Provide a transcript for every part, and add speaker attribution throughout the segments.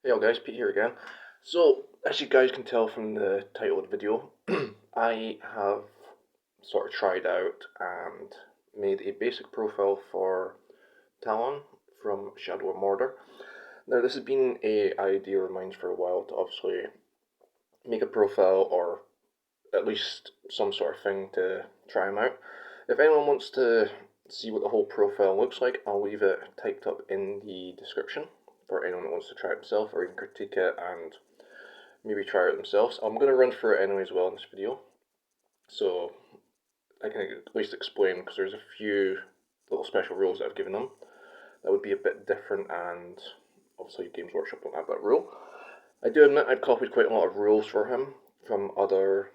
Speaker 1: Hey all guys, Pete here again. So, as you guys can tell from the title of the video, I have sort of tried out and made a basic profile for Tailon from Shadow of Mordor. Now this has been a idea of mine for a while to obviously make a profile or at least some sort of thing to try him out. If anyone wants to see what the whole profile looks like, I'll leave it typed up in the description for anyone that wants to try it himself or even critique it and maybe try it themselves. I'm going to run through it anyway as well in this video, so I can at least explain because there's a few little special rules that I've given them that would be a bit different, and obviously Games Workshop don't have that rule. I do admit I've copied quite a lot of rules for him from other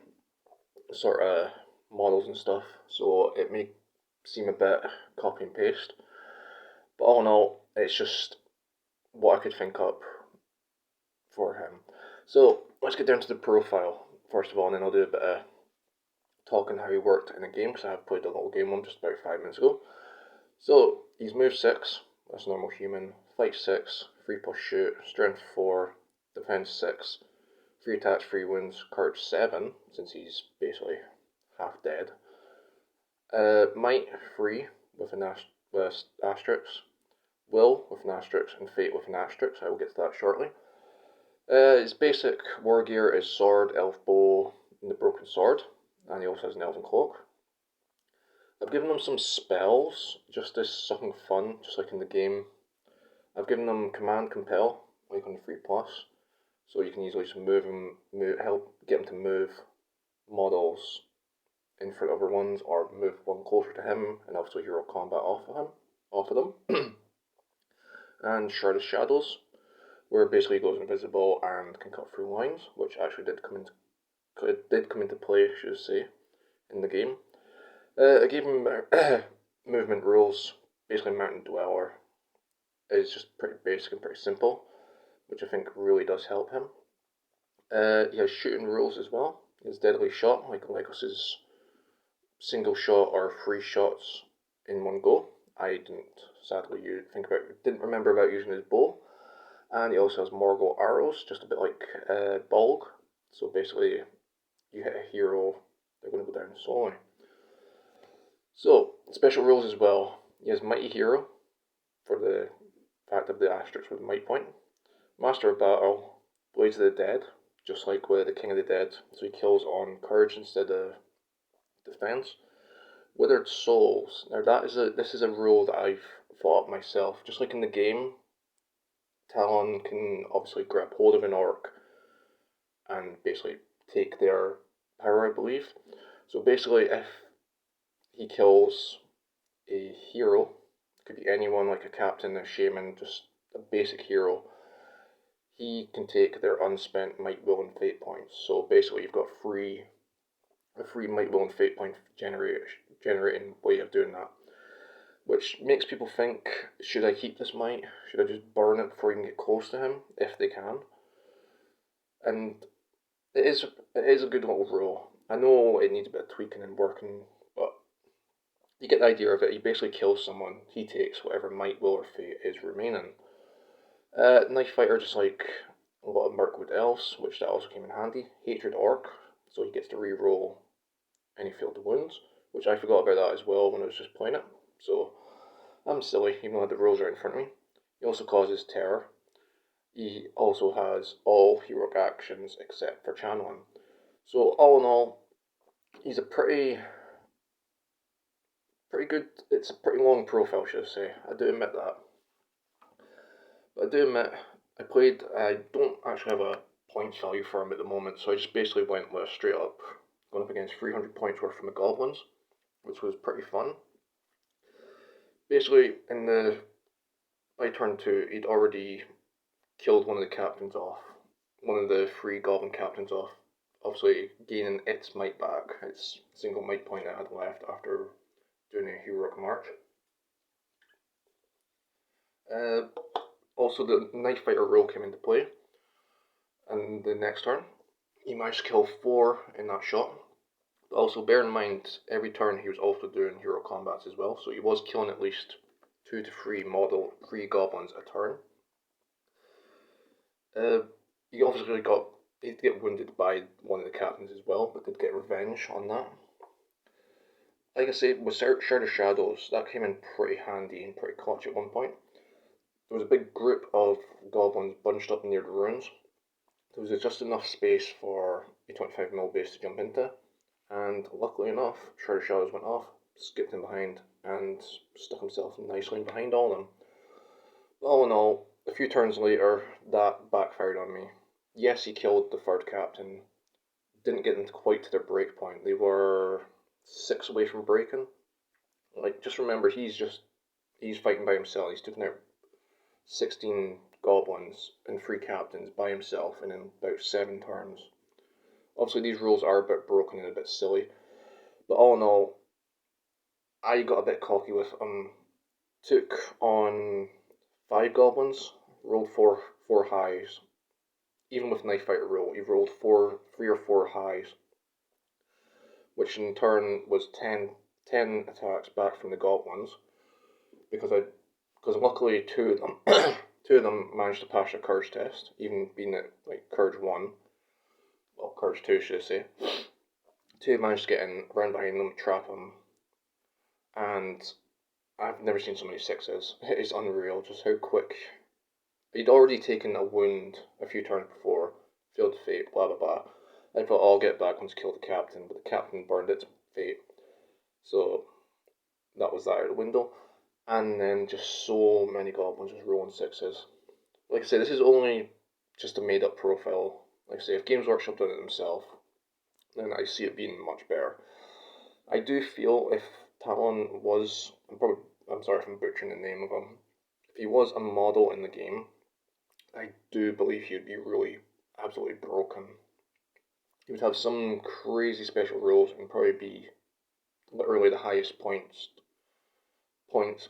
Speaker 1: sort of models and stuff, so it may seem a bit copy and paste, but all in all, it's just what I could think up for him. So let's get down to the profile first of all, and then I'll do a bit of talking how he worked in a game because I have played a little game one just about 5 minutes ago. So he's move 6, that's normal human, fight 6, 3 plus shoot, strength 4, defense 6, 3 attacks, 3 wounds, courage 7, since he's basically half dead. Might 3 with an asterisk, will with an asterisk, and fate with an asterisk. I will get to that shortly. His basic war gear is sword, elf bow, and the broken sword, and he also has an elven cloak. I've given him some spells, just as something fun, just like in the game. I've given him command compel, like on 3 plus, so you can easily just move him, help get him to move models in front of other ones, or move one closer to him, and also hero combat off of them. And Shroud of Shadows, where basically he goes invisible and can cut through lines, which actually did come into play, should I say, in the game. I gave him movement rules. Basically, Mountain Dweller is just pretty basic and pretty simple, which I think really does help him. He has shooting rules as well. He has deadly shot, like Legos's single shot or 3 shots in one go. I didn't remember about using his bow. And he also has Morgal arrows, just a bit like Bulg. So basically, you hit a hero, they're going to go down slowly. So, special rules as well. He has Mighty Hero, for the fact of the asterisk with Might point. Master of Battle, Blades of the Dead, just like with the King of the Dead, so he kills on courage instead of defense. Witherd Souls. Now this is a rule that I've thought up myself. Just like in the game, Tailon can obviously grab hold of an orc and basically take their power, I believe. So basically, if he kills a hero, could be anyone like a captain, a shaman, just a basic hero, he can take their unspent might, will, and fate points. So basically, you've got a free might, will, and fate point generating way of doing that, which makes people think, should I keep this might? Should I just burn it before you can get close to him, if they can? And it is a good little rule. I know it needs a bit of tweaking and working, but you get the idea of it. He basically kills someone, he takes whatever might, will, or fate is remaining. Knife fighter, just like a lot of Mirkwood elves, which that also came in handy. Hatred orc, so he gets to re-roll any field wounds, which I forgot about that as well when I was just playing it. So I'm silly, even though the rules are in front of me. He also causes terror. He also has all heroic actions except for channeling. So all in all, he's a pretty good. It's a pretty long profile, should I say. I do admit that. But I do admit, I don't actually have a point value for him at the moment, so I just basically went with straight up going up against 300 points worth from the goblins, which was pretty fun. Basically, by turn 2, he'd already killed one of the captains off, one of the 3 goblin captains off, obviously gaining its might back, its single might point it had left after doing a heroic march. Also, the knife fighter rule came into play, and the next turn, he managed to kill 4 in that shot. But also, bear in mind, every turn he was also doing hero combats as well, so he was killing at least 2 to 3 3 goblins a turn. He obviously he did get wounded by one of the captains as well, but did get revenge on that. Like I say, with Shroud of Shadows, that came in pretty handy and pretty clutch at one point. There was a big group of goblins bunched up near the ruins. There was just enough space for a 25mm base to jump into, and luckily enough, Shroud of Shadows went off, skipped in behind, and stuck himself nicely behind all of them. But all in all, a few turns later, that backfired on me. Yes, he killed the third captain, didn't get them quite to their break point. They were 6 away from breaking. Like, just remember, he's fighting by himself. He's taken out 16 goblins and 3 captains by himself in about 7 turns. Obviously, these rules are a bit broken and a bit silly, but all in all, I got a bit cocky with him. Took on 5 goblins, rolled four highs. Even with knife fighter roll, he rolled 3 or 4 highs, which in turn was 10 attacks back from the goblins, because luckily 2 of them 2 of them managed to pass a courage test, even being at like courage 1, well courage 2 should I say. 2 managed to get in, run behind them, trap them, and I've never seen so many 6s. It is unreal just how quick. He'd already taken a wound a few turns before, failed fate, blah blah blah. I thought, I'll get back once to kill the captain, but the captain burned its fate. So that was that out the window. And then just so many goblins just rolling 6s. Like I say, this is only just a made up profile. Like I say, if Games Workshop done it themselves, then I see it being much better. I do feel if Tailon was, I'm sorry if I'm butchering the name of him, if he was a model in the game, I do believe he would be really absolutely broken. He would have some crazy special rules and probably be literally the highest points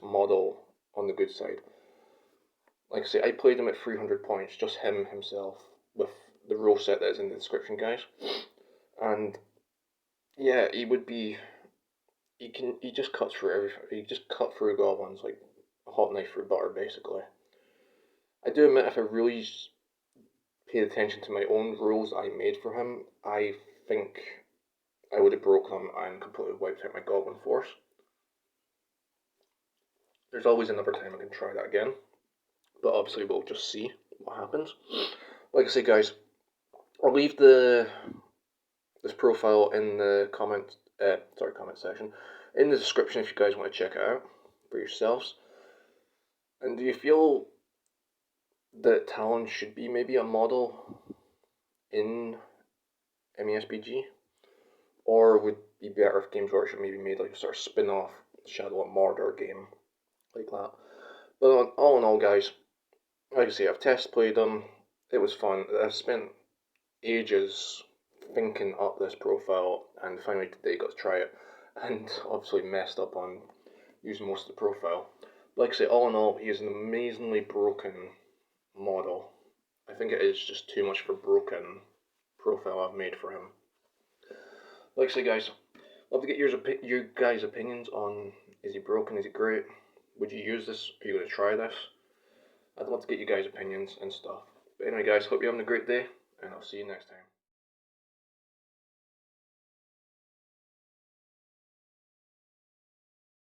Speaker 1: model on the good side. Like I say, I played him at 300 points, just himself, with the rule set that is in the description, guys. And yeah, he would be. He just cuts through everything. He just cut through goblins like a hot knife through butter, basically. I do admit, if I really paid attention to my own rules I made for him, I think I would have broke them and completely wiped out my goblin force. There's always another time I can try that again, but obviously we'll just see what happens. Like I say, guys, I'll leave this profile in the comment section, in the description if you guys want to check it out for yourselves. And do you feel that Tailon should be maybe a model in mesbg, or would it be better if Games Workshop maybe made like a sort of spin-off Shadow of Mordor game like that? But all in all, guys, like I say, I've test played them. It was fun. I've spent ages thinking up this profile, and finally today got to try it, and obviously messed up on using most of the profile. Like I say, all in all, he is an amazingly broken model. I think it is just too much of a broken profile I've made for him. Like I say, guys, love to get your guys' opinions on, is he broken, is he great, would you use this, are you going to try this? I'd love to get you guys' opinions and stuff. But anyway, guys, hope you're having a great day, and I'll see you next time.